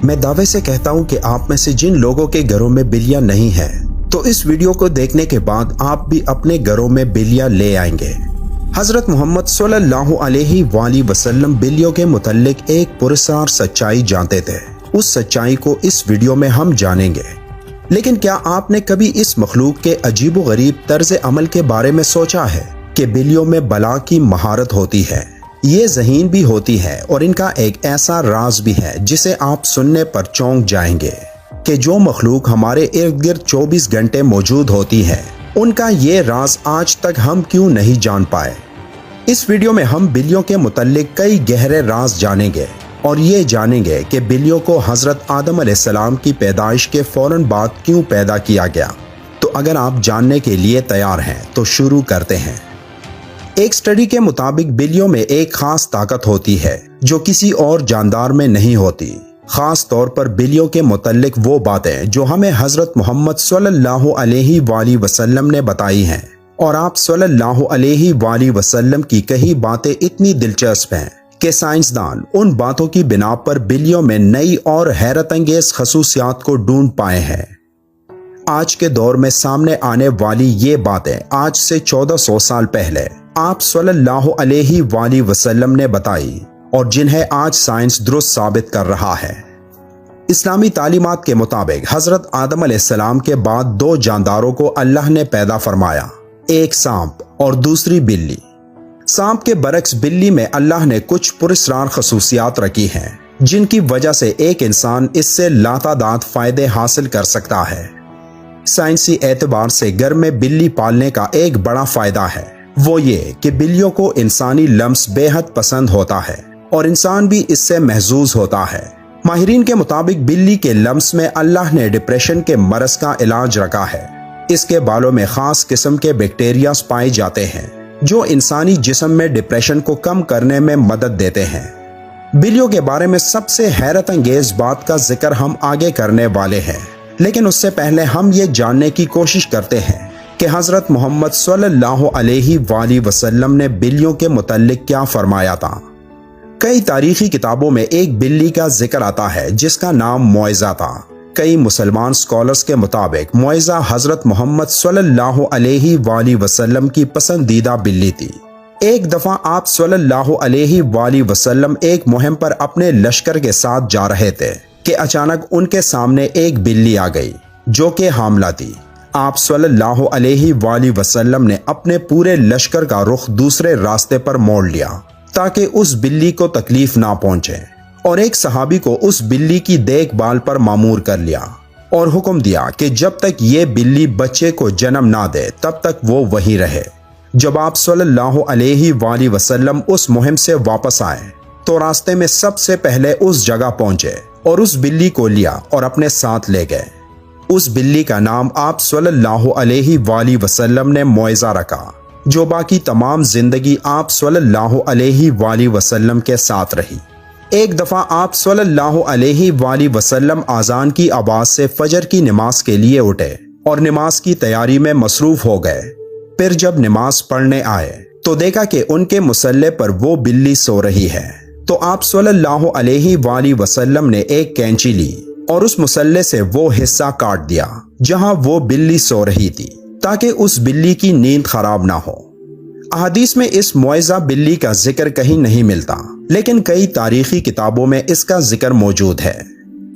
میں دعوے سے کہتا ہوں کہ آپ میں سے جن لوگوں کے گھروں میں بلیاں نہیں ہیں تو اس ویڈیو کو دیکھنے کے بعد آپ بھی اپنے گھروں میں بلیاں لے آئیں گے۔ حضرت محمد صلی اللہ علیہ وآلہ وسلم بلیوں کے متعلق ایک پراسرار سچائی جانتے تھے۔ اس سچائی کو اس ویڈیو میں ہم جانیں گے۔ لیکن کیا آپ نے کبھی اس مخلوق کے عجیب و غریب طرز عمل کے بارے میں سوچا ہے کہ بلیوں میں بلا کی مہارت ہوتی ہے، یہ ذہین بھی ہوتی ہے اور ان کا ایک ایسا راز بھی ہے جسے آپ سننے پر چونک جائیں گے کہ جو مخلوق ہمارے ارد گرد 24 گھنٹے موجود ہوتی ہے ان کا یہ راز آج تک ہم کیوں نہیں جان پائے۔ اس ویڈیو میں ہم بلیوں کے متعلق کئی گہرے راز جانیں گے اور یہ جانیں گے کہ بلیوں کو حضرت آدم علیہ السلام کی پیدائش کے فوراً بعد کیوں پیدا کیا گیا۔ تو اگر آپ جاننے کے لیے تیار ہیں تو شروع کرتے ہیں۔ ایک سٹڈی کے مطابق بلیوں میں ایک خاص طاقت ہوتی ہے جو کسی اور جاندار میں نہیں ہوتی، خاص طور پر بلیوں کے متعلق وہ باتیں جو ہمیں حضرت محمد صلی اللہ علیہ وآلہ وسلم نے بتائی ہیں، اور آپ صلی اللہ علیہ وآلہ وسلم کی کئی باتیں اتنی دلچسپ ہیں کہ سائنسدان ان باتوں کی بنا پر بلیوں میں نئی اور حیرت انگیز خصوصیات کو ڈھونڈ پائے ہیں۔ آج کے دور میں سامنے آنے والی یہ باتیں آج سے 1400 سال پہلے آپ صلی اللہ علیہ وآلہ وسلم نے بتائی اور جنہیں آج سائنس درست ثابت کر رہا ہے۔ اسلامی تعلیمات کے مطابق حضرت آدم علیہ السلام کے بعد دو جانداروں کو اللہ نے پیدا فرمایا، ایک سانپ اور دوسری بلی۔ سانپ کے برعکس بلی میں اللہ نے کچھ پراسرار خصوصیات رکھی ہیں جن کی وجہ سے ایک انسان اس سے لاتعداد فائدے حاصل کر سکتا ہے۔ سائنسی اعتبار سے گھر میں بلی پالنے کا ایک بڑا فائدہ ہے، وہ یہ کہ بلیوں کو انسانی لمس بے حد پسند ہوتا ہے اور انسان بھی اس سے محظوظ ہوتا ہے۔ ماہرین کے مطابق بلی کے لمس میں اللہ نے ڈپریشن کے مرض کا علاج رکھا ہے۔ اس کے بالوں میں خاص قسم کے بیکٹیریاز پائے جاتے ہیں جو انسانی جسم میں ڈپریشن کو کم کرنے میں مدد دیتے ہیں۔ بلیوں کے بارے میں سب سے حیرت انگیز بات کا ذکر ہم آگے کرنے والے ہیں، لیکن اس سے پہلے ہم یہ جاننے کی کوشش کرتے ہیں کہ حضرت محمد صلی اللہ علیہ وآلہ وسلم نے بلیوں کے متعلق کیا فرمایا تھا۔ کئی تاریخی کتابوں میں ایک بلی کا ذکر آتا ہے جس کا نام معزہ تھا۔ کئی مسلمان سکالرز کے مطابق معزہ حضرت محمد صلی اللہ علیہ وآلہ وسلم کی پسندیدہ بلی تھی۔ ایک دفعہ آپ صلی اللہ علیہ وآلہ وسلم ایک مہم پر اپنے لشکر کے ساتھ جا رہے تھے کہ اچانک ان کے سامنے ایک بلی آ گئی جو کہ حاملہ تھی۔ آپ صلی اللہ علیہ وآلہ وسلم نے اپنے پورے لشکر کا رخ دوسرے راستے پر موڑ لیا تاکہ اس بلی کو تکلیف نہ پہنچے، اور ایک صحابی کو اس بلی کی دیکھ بھال پر مامور کر لیا اور حکم دیا کہ جب تک یہ بلی بچے کو جنم نہ دے تب تک وہ وہیں رہے۔ جب آپ صلی اللہ علیہ وآلہ وسلم اس مہم سے واپس آئے تو راستے میں سب سے پہلے اس جگہ پہنچے اور اس بلی کو لیا اور اپنے ساتھ لے گئے۔ اس بلی کا نام آپ صلی اللہ علیہ وآلہ وسلم نے معزہ رکھا، جو باقی تمام زندگی آپ صلی اللہ علیہ وآلہ وسلم کے ساتھ رہی۔ ایک دفعہ آپ صلی اللہ علیہ وآلہ وسلم اذان کی آواز سے فجر کی نماز کے لیے اٹھے اور نماز کی تیاری میں مصروف ہو گئے۔ پھر جب نماز پڑھنے آئے تو دیکھا کہ ان کے مصلے پر وہ بلی سو رہی ہے، تو آپ صلی اللہ علیہ وآلہ وسلم نے ایک کینچی لی اور اس مصلے سے وہ حصہ کاٹ دیا جہاں وہ بلی سو رہی تھی تاکہ اس بلی کی نیند خراب نہ ہو۔ احادیث میں اس معزہ بلی کا ذکر کہیں نہیں ملتا، لیکن کئی تاریخی کتابوں میں اس کا ذکر موجود ہے۔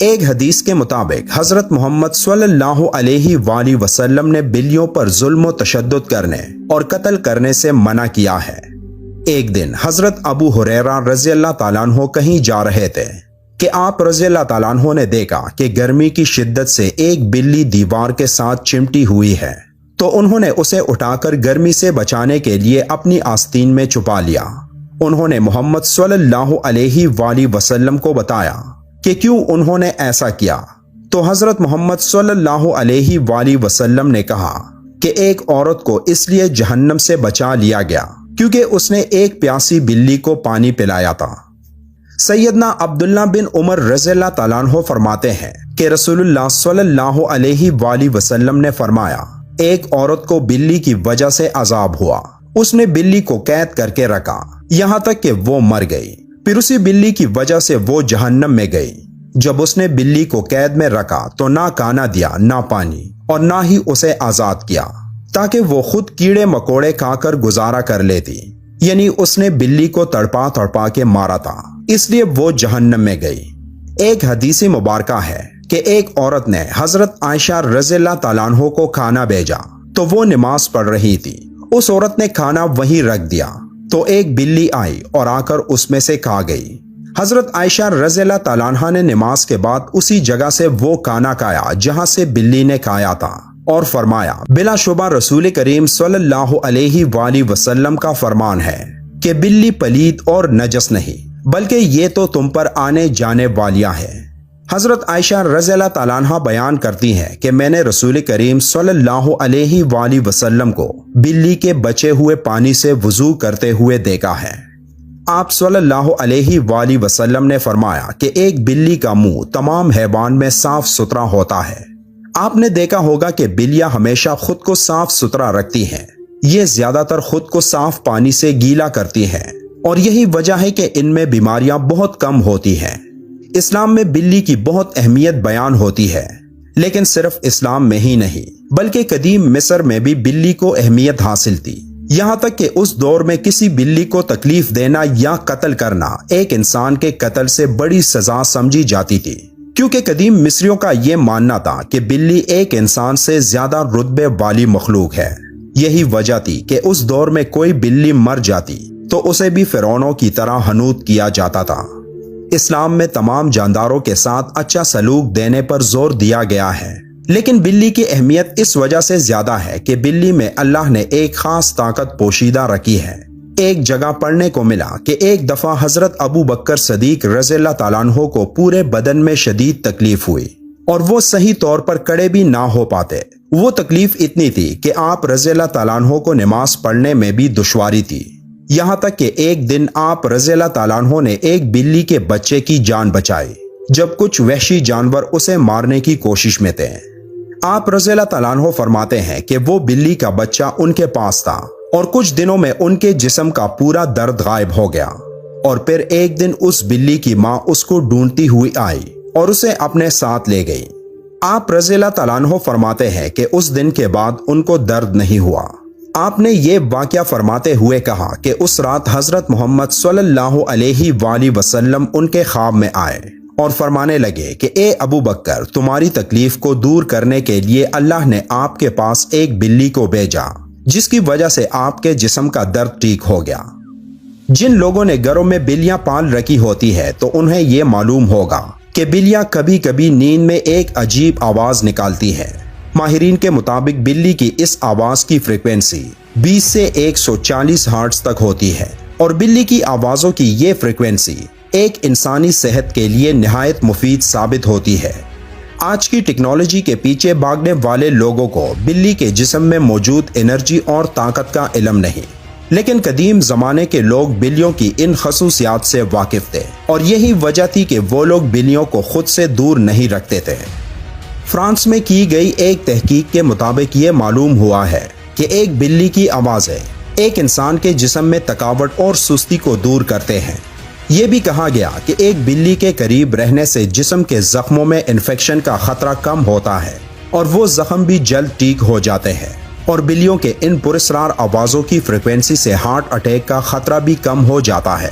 ایک حدیث کے مطابق حضرت محمد صلی اللہ علیہ وآلہ وسلم نے بلیوں پر ظلم و تشدد کرنے اور قتل کرنے سے منع کیا ہے۔ ایک دن حضرت ابو ہریرہ رضی اللہ تعالیٰ عنہ کہیں جا رہے تھے کہ آپ رضی اللہ تعالیٰ عنہ نے دیکھا کہ گرمی کی شدت سے ایک بلی دیوار کے ساتھ چمٹی ہوئی ہے، تو انہوں نے اسے اٹھا کر گرمی سے بچانے کے لیے اپنی آستین میں چھپا لیا۔ انہوں نے محمد صلی اللہ علیہ وآلہ وسلم کو بتایا کہ کیوں انہوں نے ایسا کیا، تو حضرت محمد صلی اللہ علیہ وآلہ وسلم نے کہا کہ ایک عورت کو اس لیے جہنم سے بچا لیا گیا کیونکہ اس نے ایک پیاسی بلی کو پانی پلایا تھا۔ سیدنا عبداللہ بن عمر رضی اللہ تعالیٰ عنہ فرماتے ہیں کہ رسول اللہ صلی اللہ علیہ وآلہ وسلم نے فرمایا، ایک عورت کو بلی کی وجہ سے عذاب ہوا، اس نے بلی کو قید کر کے رکھا یہاں تک کہ وہ مر گئی، پھر اسی بلی کی وجہ سے وہ جہنم میں گئی۔ جب اس نے بلی کو قید میں رکھا تو نہ کھانا دیا نہ پانی، اور نہ ہی اسے آزاد کیا تاکہ وہ خود کیڑے مکوڑے کھا کر گزارا کر لیتی، یعنی اس نے بلی کو تڑپا تڑپا کے مارا تھا، اس لیے وہ جہنم میں گئی۔ ایک حدیث مبارکہ ہے کہ ایک عورت نے حضرت عائشہ رضی اللہ تعالیٰ عنہ کو کھانا بھیجا تو وہ نماز پڑھ رہی تھی۔ اس عورت نے کھانا وہیں رکھ دیا تو ایک بلی آئی اور آ کر اس میں سے کھا گئی۔ حضرت عائشہ رضی اللہ تعالیٰ عنہ نے نماز کے بعد اسی جگہ سے وہ کھانا کھایا جہاں سے بلی نے کھایا تھا، اور فرمایا بلا شبہ رسول کریم صلی اللہ علیہ وآلہ وسلم کا فرمان ہے کہ بلی پلید اور نجس نہیں، بلکہ یہ تو تم پر آنے جانے والیاں ہیں۔ حضرت عائشہ رضی اللہ تعالیٰ عنہ بیان کرتی ہیں کہ میں نے رسول کریم صلی اللہ علیہ وآلہ وسلم کو بلی کے بچے ہوئے پانی سے وضو کرتے ہوئے دیکھا ہے۔ آپ صلی اللہ علیہ وآلہ وسلم نے فرمایا کہ ایک بلی کا منہ تمام حیوان میں صاف ستھرا ہوتا ہے۔ آپ نے دیکھا ہوگا کہ بلیاں ہمیشہ خود کو صاف ستھرا رکھتی ہیں، یہ زیادہ تر خود کو صاف پانی سے گیلا کرتی ہیں، اور یہی وجہ ہے کہ ان میں بیماریاں بہت کم ہوتی ہیں۔ اسلام میں بلی کی بہت اہمیت بیان ہوتی ہے، لیکن صرف اسلام میں ہی نہیں بلکہ قدیم مصر میں بھی بلی کو اہمیت حاصل تھی، یہاں تک کہ اس دور میں کسی بلی کو تکلیف دینا یا قتل کرنا ایک انسان کے قتل سے بڑی سزا سمجھی جاتی تھی، کیونکہ قدیم مصریوں کا یہ ماننا تھا کہ بلی ایک انسان سے زیادہ رتبے والی مخلوق ہے۔ یہی وجہ تھی کہ اس دور میں کوئی بلی مر جاتی تو اسے بھی فرعونوں کی طرح حنوط کیا جاتا تھا۔ اسلام میں تمام جانداروں کے ساتھ اچھا سلوک دینے پر زور دیا گیا ہے، لیکن بلی کی اہمیت اس وجہ سے زیادہ ہے کہ بلی میں اللہ نے ایک خاص طاقت پوشیدہ رکھی ہے۔ ایک جگہ پڑھنے کو ملا کہ ایک دفعہ حضرت ابو بکر صدیق رضی اللہ تعالیٰ عنہ کو پورے بدن میں شدید تکلیف ہوئی اور وہ صحیح طور پر کھڑے بھی نہ ہو پاتے۔ وہ تکلیف اتنی تھی کہ آپ رضی اللہ تعالیٰ عنہ کو نماز پڑھنے میں بھی دشواری تھی، یہاں تک کہ ایک دن آپ رضی اللہ تعالیٰ عنہ نے ایک بلی کے بچے کی جان بچائی جب کچھ وحشی جانور اسے مارنے کی کوشش میں تھے۔ آپ رضی اللہ تعالیٰ عنہ فرماتے ہیں کہ وہ بلی کا بچہ ان کے پاس تھا اور کچھ دنوں میں ان کے جسم کا پورا درد غائب ہو گیا، اور پھر ایک دن اس بلی کی ماں اس کو ڈھونڈتی ہوئی آئی اور اسے اپنے ساتھ لے گئی۔ آپ رضی اللہ تعالیٰ عنہ فرماتے ہیں کہ اس دن کے بعد ان کو درد نہیں ہوا۔ آپ نے یہ واقعہ فرماتے ہوئے کہا کہ اس رات حضرت محمد صلی اللہ علیہ وآلہ وسلم ان کے خواب میں آئے اور فرمانے لگے کہ اے ابو بکر، تمہاری تکلیف کو دور کرنے کے لیے اللہ نے آپ کے پاس ایک بلی کو بھیجا جس کی وجہ سے آپ کے جسم کا درد ٹھیک ہو گیا۔ جن لوگوں نے گھروں میں بلیاں پال رکھی ہوتی ہے تو انہیں یہ معلوم ہوگا کہ بلیاں کبھی کبھی نیند میں ایک عجیب آواز نکالتی ہے۔ ماہرین کے مطابق بلی کی اس آواز کی فریکوینسی 20 سے 140 ہرٹز تک ہوتی ہے، اور بلی کی آوازوں کی یہ فریکوینسی ایک انسانی صحت کے لیے نہایت مفید ثابت ہوتی ہے۔ آج کی ٹیکنالوجی کے پیچھے بھاگنے والے لوگوں کو بلی کے جسم میں موجود انرجی اور طاقت کا علم نہیں، لیکن قدیم زمانے کے لوگ بلیوں کی ان خصوصیات سے واقف تھے، اور یہی وجہ تھی کہ وہ لوگ بلیوں کو خود سے دور نہیں رکھتے تھے۔ فرانس میں کی گئی ایک تحقیق کے مطابق یہ معلوم ہوا ہے کہ ایک بلی کی آوازیں ایک انسان کے جسم میں تھکاوٹ اور سستی کو دور کرتے ہیں۔ یہ بھی کہا گیا کہ ایک بلی کے قریب رہنے سے جسم کے زخموں میں انفیکشن کا خطرہ کم ہوتا ہے اور وہ زخم بھی جلد ٹھیک ہو جاتے ہیں، اور بلیوں کے ان پراسرار آوازوں کی فریکوینسی سے ہارٹ اٹیک کا خطرہ بھی کم ہو جاتا ہے۔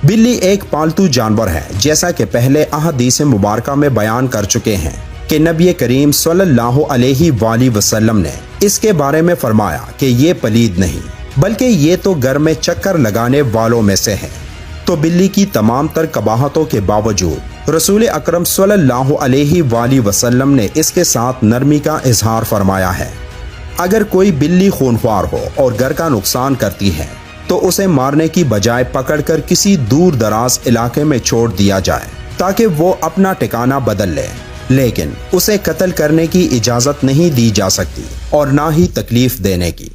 بلی ایک پالتو جانور ہے، جیسا کہ پہلے احادیث مبارکہ میں بیان کر چکے ہیں کہ نبی کریم صلی اللہ علیہ وآلہ وسلم نے اس کے بارے میں فرمایا کہ یہ پلید نہیں بلکہ یہ تو گھر میں چکر لگانے والوں میں سے ہے۔ تو بلی کی تمام تر قباحتوں کے باوجود رسول اکرم صلی اللہ علیہ وآلہ وسلم نے اس کے ساتھ نرمی کا اظہار فرمایا ہے۔ اگر کوئی بلی خونخوار ہو اور گھر کا نقصان کرتی ہے تو اسے مارنے کی بجائے پکڑ کر کسی دور دراز علاقے میں چھوڑ دیا جائے تاکہ وہ اپنا ٹھکانہ بدل لے، لیکن اسے قتل کرنے کی اجازت نہیں دی جا سکتی اور نہ ہی تکلیف دینے کی۔